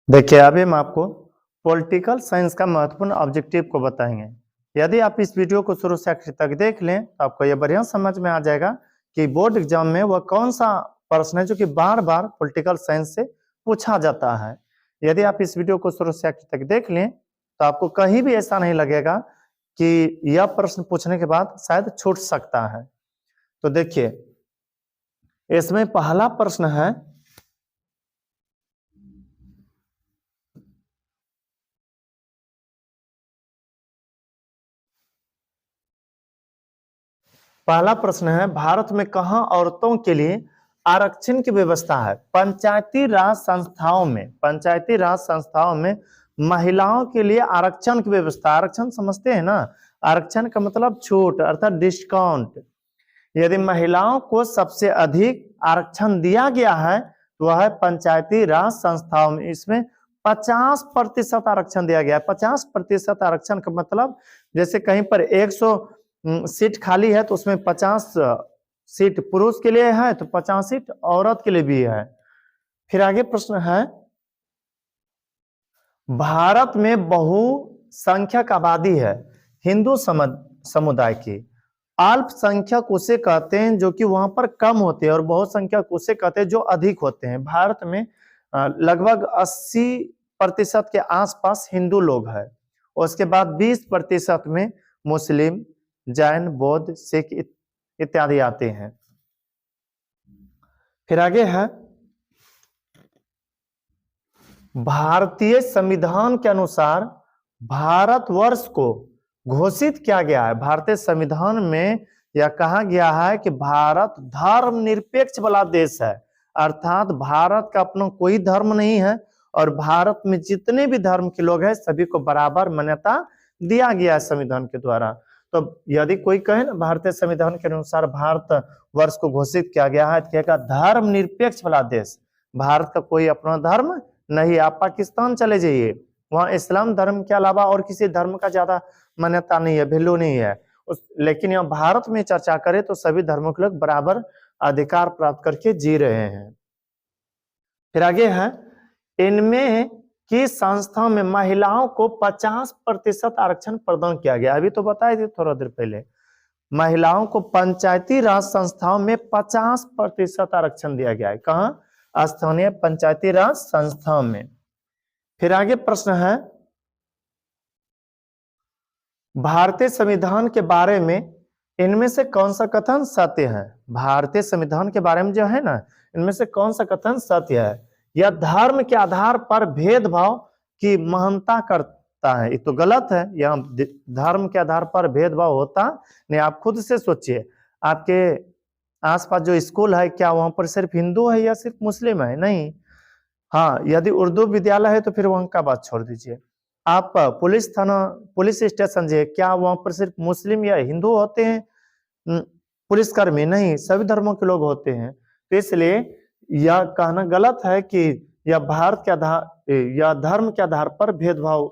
देखिए अभी हम आपको पॉलिटिकल साइंस का महत्वपूर्ण ऑब्जेक्टिव को बताएंगे। यदि आप इस वीडियो को शुरू से आखिर तक देख लें तो आपको यह बढ़िया समझ में आ जाएगा कि बोर्ड एग्जाम में वह कौन सा प्रश्न है जो कि बार बार पॉलिटिकल साइंस से पूछा जाता है। यदि आप इस वीडियो को शुरू से आखिर तक देख लें तो आपको कहीं भी ऐसा नहीं लगेगा कि यह प्रश्न पूछने के बाद शायद छूट सकता है। तो देखिए इसमें पहला प्रश्न है, पहला प्रश्न है भारत में कहां औरतों के लिए आरक्षण की व्यवस्था है? पंचायती राज संस्थाओं में, पंचायती राज संस्थाओं में महिलाओं के लिए आरक्षण की व्यवस्था। आरक्षण समझते हैं ना, आरक्षण का मतलब छूट अर्थात डिस्काउंट। यदि महिलाओं को सबसे अधिक आरक्षण दिया गया है तो वह है पंचायती राज संस्थाओं में। इसमें 50% आरक्षण दिया गया है। 50% आरक्षण का मतलब जैसे कहीं पर 100 सीट खाली है तो उसमें 50 सीट पुरुष के लिए है तो 50 सीट औरत के लिए भी है। फिर आगे प्रश्न है, भारत में बहुसंख्यक आबादी है हिंदू समुदाय की। अल्पसंख्यक उसे कहते हैं जो कि वहां पर कम होते हैं और बहुसंख्यक उसे कहते हैं जो अधिक होते हैं। भारत में लगभग 80% के आसपास हिंदू लोग हैं। उसके बाद 20% में मुस्लिम, जैन, बौद्ध, सिख इत्यादि आते हैं। फिर आगे है, भारतीय संविधान के अनुसार भारतवर्ष को घोषित किया गया है। भारतीय संविधान में यह कहा गया है कि भारत धर्मनिरपेक्ष वाला देश है, अर्थात भारत का अपना कोई धर्म नहीं है और भारत में जितने भी धर्म के लोग हैं सभी को बराबर मान्यता दिया गया है संविधान के द्वारा। तो यदि कोई कहे ना भारतीय संविधान के अनुसार भारत वर्ष को घोषित किया गया है तो धर्मनिरपेक्ष वाला देश, भारत का कोई अपना धर्म नहीं। आप पाकिस्तान चले जाइए, वहां इस्लाम धर्म के अलावा और किसी धर्म का ज्यादा मान्यता नहीं है, वैल्यू नहीं है। लेकिन यहाँ भारत में चर्चा करें तो सभी धर्मों के लोग बराबर अधिकार प्राप्त करके जी रहे हैं। फिर आगे है, इनमें की संस्था में महिलाओं को 50% आरक्षण प्रदान किया गया। अभी तो बताए थे थोड़ा देर पहले, महिलाओं को पंचायती राज संस्थाओं में 50% आरक्षण दिया गया है। कहां? स्थानीय पंचायती राज संस्थाओं में। फिर आगे प्रश्न है, भारतीय संविधान के बारे में इनमें से कौन सा कथन सत्य है? भारतीय संविधान के बारे में जो है ना, इनमें से कौन सा कथन सत्य है? यह धर्म के आधार पर भेदभाव की महानता करता है। ये तो गलत है, यह धर्म के आधार पर भेदभाव होता नहीं। आप खुद से सोचिए, आपके आसपास जो स्कूल है क्या वहां पर सिर्फ हिंदू है या सिर्फ मुस्लिम है? नहीं। हाँ, यदि उर्दू विद्यालय है तो फिर वहां का बात छोड़ दीजिए। आप पुलिस थाना, पुलिस स्टेशन जो है क्या वहां पर सिर्फ मुस्लिम या हिंदू होते हैं पुलिसकर्मी? नहीं, सभी धर्मों के लोग होते हैं। तो इसलिए यह कहना गलत है कि यह भारत के आधार या धर्म के आधार पर भेदभाव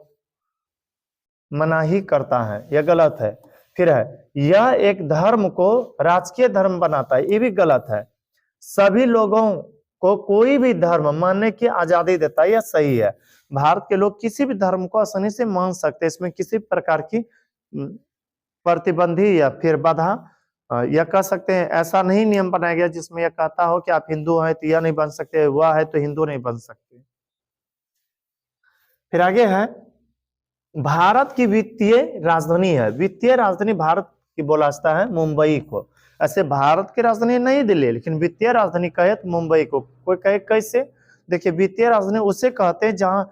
मना ही करता है, यह गलत है। फिर है, यह एक धर्म को राजकीय धर्म बनाता है, ये भी गलत है। सभी लोगों को कोई भी धर्म मानने की आजादी देता है, यह सही है। भारत के लोग किसी भी धर्म को आसानी से मान सकते हैं, इसमें किसी प्रकार की प्रतिबंधी या फिर बाधा या कह सकते हैं ऐसा नहीं नियम बनाया गया जिसमें यह कहता हो कि आप हिंदू हैं तो यह नहीं बन सकते, वह है तो हिंदू नहीं बन सकते। फिर आगे है, भारत की वित्तीय राजधानी है। वित्तीय राजधानी भारत की बोला जाता है मुंबई को। ऐसे भारत की राजधानी नई दिल्ली, लेकिन वित्तीय राजधानी कहे तो मुंबई को। कोई कहे कैसे? देखिए, वित्तीय राजधानी उसे कहते हैं जहां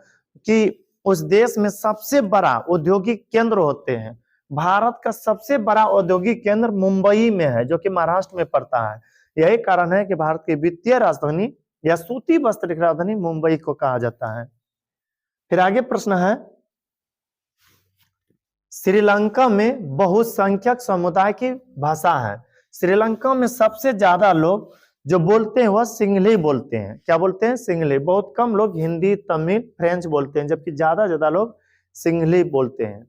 कि उस देश में सबसे बड़ा औद्योगिक केंद्र होते हैं। भारत का सबसे बड़ा औद्योगिक केंद्र मुंबई में है, जो कि महाराष्ट्र में पड़ता है। यही कारण है कि भारत की वित्तीय राजधानी या सूती वस्त्र की राजधानी मुंबई को कहा जाता है। फिर आगे प्रश्न है, श्रीलंका में बहुसंख्यक समुदाय की भाषा है। श्रीलंका में सबसे ज्यादा लोग जो बोलते हैं वह सिंहली बोलते हैं। क्या बोलते हैं? सिंहली। बहुत कम लोग हिंदी, तमिल, फ्रेंच बोलते हैं, जबकि ज्यादा लोग सिंहली बोलते हैं।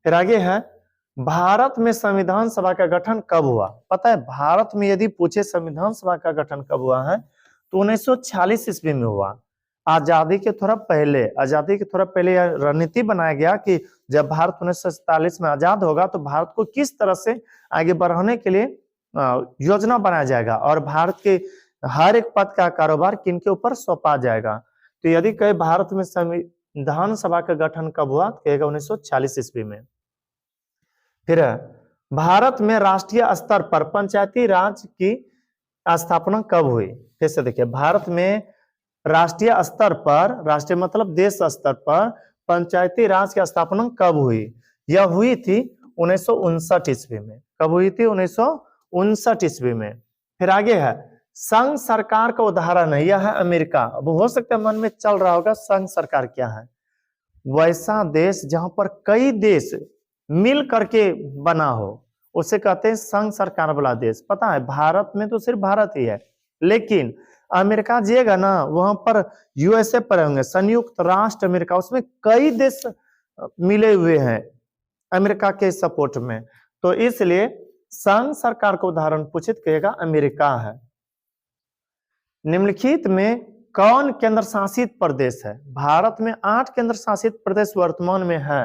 फिर आगे है, भारत में संविधान सभा का गठन कब हुआ? पता है, भारत में यदि पूछे संविधान सभा का गठन कब हुआ है तो 1946 ईस्वी में हुआ। आजादी के थोड़ा पहले यह रणनीति बनाया गया कि जब भारत 1947 में आजाद होगा तो भारत को किस तरह से आगे बढ़ाने के लिए योजना बनाया जाएगा और भारत के हर एक पद का कारोबार किनके ऊपर सौंपा जाएगा। तो यदि कहे भारत में संविधान सभा का गठन कब हुआ, कहेगा 1940 ईस्वी में। फिर भारत में राष्ट्रीय स्तर पर पंचायती राज की स्थापना कब हुई? फिर से देखिए, भारत में राष्ट्रीय स्तर पर, राष्ट्रीय मतलब देश स्तर पर, पंचायती राज की स्थापना कब हुई? यह हुई थी 1959 ईस्वी में। कब हुई थी? 1959 ईस्वी में। फिर आगे है संघ सरकार का उदाहरण है, यह है अमेरिका। अब हो सकता है मन में चल रहा होगा संघ सरकार क्या है? वैसा देश जहां पर कई देश मिल करके बना हो उसे कहते हैं संघ सरकार वाला देश। पता है भारत में तो सिर्फ भारत ही है, लेकिन अमेरिका जाइएगा ना, वहां पर यूएसए पड़े होंगे, संयुक्त राष्ट्र अमेरिका, उसमें कई देश मिले हुए हैं अमेरिका के सपोर्ट में। तो इसलिए संघ सरकार का उदाहरण पूछित कहेगा अमेरिका है। निम्नलिखित में कौन केंद्र शासित प्रदेश है? भारत में 8 केंद्र शासित प्रदेश वर्तमान में है।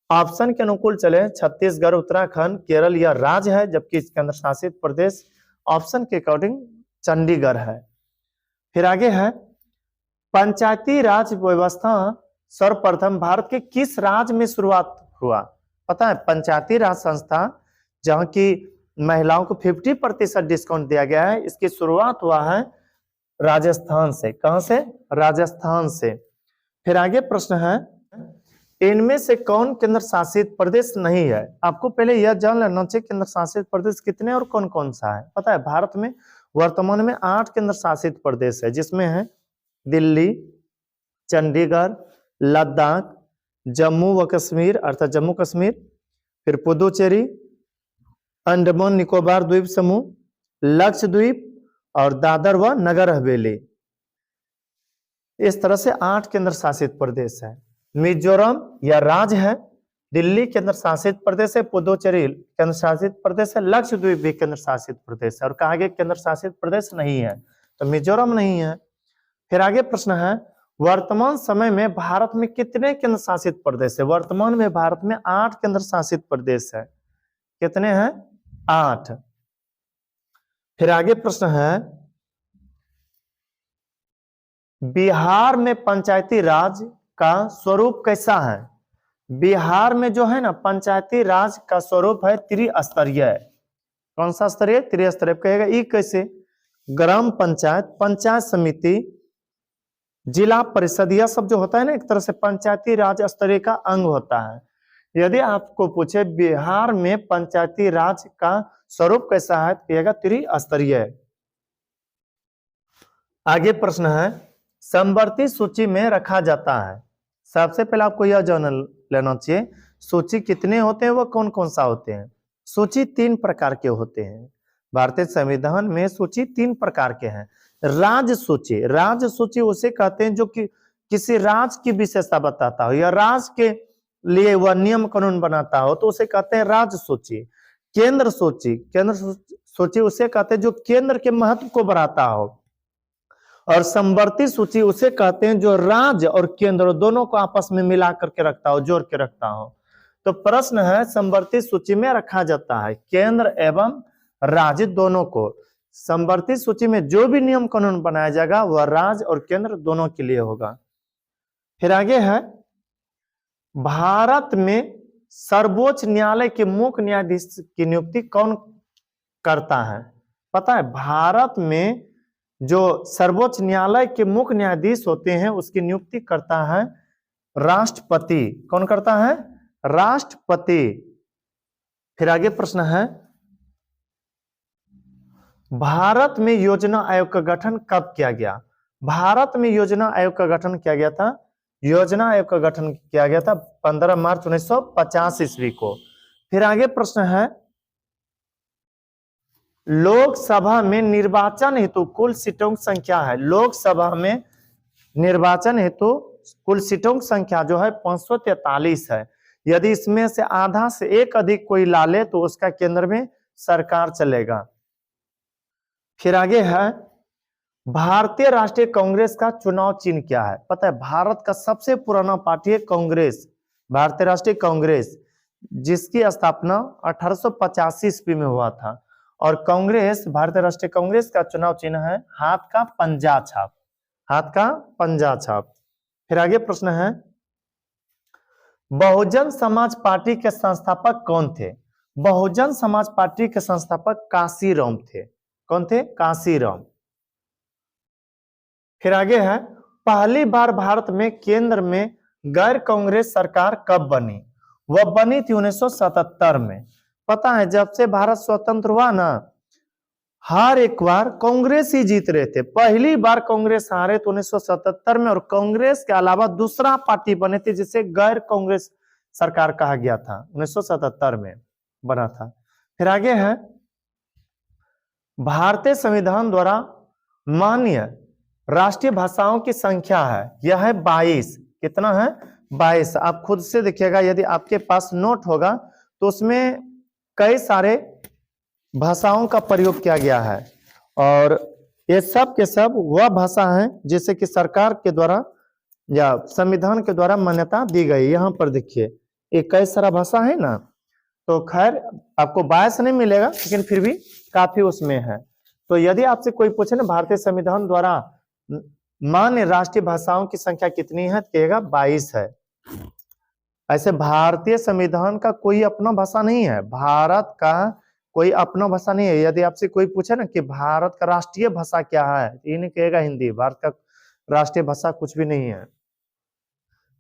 ऑप्शन के अनुकूल चले, छत्तीसगढ़, उत्तराखंड, केरल या राज्य है, जबकि केंद्र शासित प्रदेश ऑप्शन के अकॉर्डिंग चंडीगढ़ है। फिर आगे है पंचायती राज व्यवस्था सर्वप्रथम भारत के किस राज्य में शुरुआत हुआ? पता है पंचायती राज संस्था जहां की महिलाओं को 50% डिस्काउंट दिया गया है, इसकी शुरुआत हुआ है राजस्थान से। कहां से? राजस्थान से। फिर आगे प्रश्न है इनमें से कौन केंद्र शासित प्रदेश नहीं है? आपको पहले यह जान लेना चाहिए केंद्र शासित प्रदेश कितने और कौन कौन सा है। पता है भारत में वर्तमान में 8 केंद्र शासित प्रदेश है, जिसमें है दिल्ली, चंडीगढ़, लद्दाख, जम्मू व कश्मीर अर्थात जम्मू कश्मीर, फिर पुदुचेरी, अंडमान निकोबार द्वीप समूह, लक्षद्वीप और दादर व नगर हवेली। इस तरह से 8 केंद्र शासित प्रदेश है। मिजोरम या राज्य है, दिल्ली केंद्र शासित प्रदेश है, पुदुचेरी केंद्र शासित प्रदेश है, लक्षद्वीप भी केंद्र शासित प्रदेश है। और कहा गया केंद्र शासित प्रदेश नहीं है, तो मिजोरम नहीं है। फिर आगे प्रश्न है वर्तमान समय में भारत में कितने केंद्र शासित प्रदेश है? वर्तमान में भारत में 8 केंद्र शासित प्रदेश है। कितने हैं? 8। फिर आगे प्रश्न है बिहार में पंचायती राज का स्वरूप कैसा है? बिहार में जो है ना पंचायती राज का स्वरूप है त्रिस्तरीय। कौन सा स्तरीय? त्रिस्तरीय। कहेगा ये कैसे? ग्राम पंचायत, पंचायत समिति, जिला परिषद, यह सब जो होता है ना एक तरह से पंचायती राज स्तरीय का अंग होता है। यदि आपको पूछे बिहार में पंचायती राज का स्वरूप कैसा है, कहेगा त्रिस्तरीय। आगे प्रश्न है समवर्ती सूची में रखा जाता है। सबसे पहले आपको यह जान लेना चाहिए सूची कितने होते हैं, वह कौन कौन सा होते हैं। सूची 3 प्रकार के होते हैं। भारतीय संविधान में सूची 3 प्रकार के हैं। राज्य सूची, राज्य सूची उसे कहते हैं जो कि किसी राज्य की विशेषता बताता हो या राज्य के लिए वह नियम कानून बनाता हो, तो उसे कहते हैं राज्य सूची। केंद्र सूची, केंद्र सूची उसे कहते हैं जो केंद्र के महत्व को बढ़ाता हो। और समवर्ती सूची उसे कहते हैं जो राज्य और केंद्र दोनों को आपस में मिला करके रखता हो, जोड़ के रखता हो। तो प्रश्न है समवर्ती सूची में रखा जाता है केंद्र एवं राज्य दोनों को। समवर्ती सूची में जो भी नियम कानून बनाया जाएगा वह राज्य और केंद्र दोनों के लिए होगा। फिर आगे है भारत में सर्वोच्च न्यायालय के मुख्य न्यायाधीश की नियुक्ति कौन करता है? पता है भारत में जो सर्वोच्च न्यायालय के मुख्य न्यायाधीश होते हैं उसकी नियुक्ति करता है राष्ट्रपति। कौन करता है? राष्ट्रपति। फिर आगे प्रश्न है भारत में योजना आयोग का गठन कब किया गया? भारत में योजना आयोग का गठन किया गया था, योजना आयोग का गठन किया गया था 15 मार्च 1950 ईस्वी को। फिर आगे प्रश्न है लोकसभा में निर्वाचन हेतु कुल सीटों की संख्या है। लोकसभा में निर्वाचन हेतु कुल सीटों की संख्या जो है 543 है। यदि इसमें से आधा से एक अधिक कोई ला ले तो उसका केंद्र में सरकार चलेगा। फिर आगे है भारतीय राष्ट्रीय कांग्रेस का चुनाव चिन्ह क्या है? पता है, भारत का सबसे पुराना पार्टी है कांग्रेस, भारतीय राष्ट्रीय कांग्रेस, जिसकी स्थापना 1885 ईस्वी में हुआ था। और कांग्रेस, भारतीय राष्ट्रीय कांग्रेस का चुनाव चिन्ह है हाथ का पंजा छाप, हाथ का पंजा छाप। फिर आगे प्रश्न है, बहुजन समाज पार्टी के संस्थापक कौन थे? बहुजन समाज पार्टी के संस्थापक कांशीराम थे। कौन थे? कांशीराम। फिर आगे है, पहली बार भारत में केंद्र में गैर कांग्रेस सरकार कब बनी? वह बनी थी 1977 में। पता है, जब से भारत स्वतंत्र हुआ ना, हर एक बार कांग्रेस ही जीत रहे थे। पहली बार कांग्रेस हारे तो 1977 में, और कांग्रेस के अलावा दूसरा पार्टी बने थे जिसे गैर कांग्रेस सरकार कहा गया था, 1977 में बना था। फिर आगे है, भारतीय संविधान द्वारा मान्य राष्ट्रीय भाषाओं की संख्या है, यह है 22। कितना है? 22। आप खुद से देखिएगा, यदि आपके पास नोट होगा तो उसमें कई सारे भाषाओं का प्रयोग किया गया है, और ये सब के सब वह भाषा है जिसे कि सरकार के द्वारा या संविधान के द्वारा मान्यता दी गई। यहाँ पर देखिए, ये कई सारा भाषा है ना, तो खैर आपको 22 नहीं मिलेगा, लेकिन फिर भी काफी उसमें है। तो यदि आपसे कोई पूछे ना भारतीय संविधान द्वारा मान्य राष्ट्रीय भाषाओं की संख्या कितनी है, कहेगा 22 है। ऐसे भारतीय संविधान का कोई अपना भाषा नहीं है, भारत का कोई अपना भाषा नहीं है। यदि आपसे कोई पूछे ना कि भारत का राष्ट्रीय भाषा क्या है, तो ये नहीं कहेगा हिंदी। भारत का राष्ट्रीय भाषा कुछ भी नहीं है।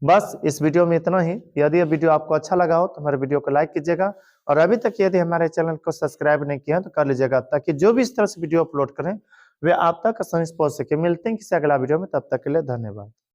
बस इस वीडियो में इतना ही। यदि ये वीडियो आपको अच्छा लगा हो तो हमारे वीडियो को लाइक कीजिएगा, और अभी तक यदि हमारे चैनल को सब्सक्राइब नहीं किया तो कर लीजिएगा, ताकि जो भी इस तरह से वीडियो अपलोड करें वे आप तक आसानी से पहुंच सके। मिलते हैं किसी अगला वीडियो में, तब तक के लिए धन्यवाद।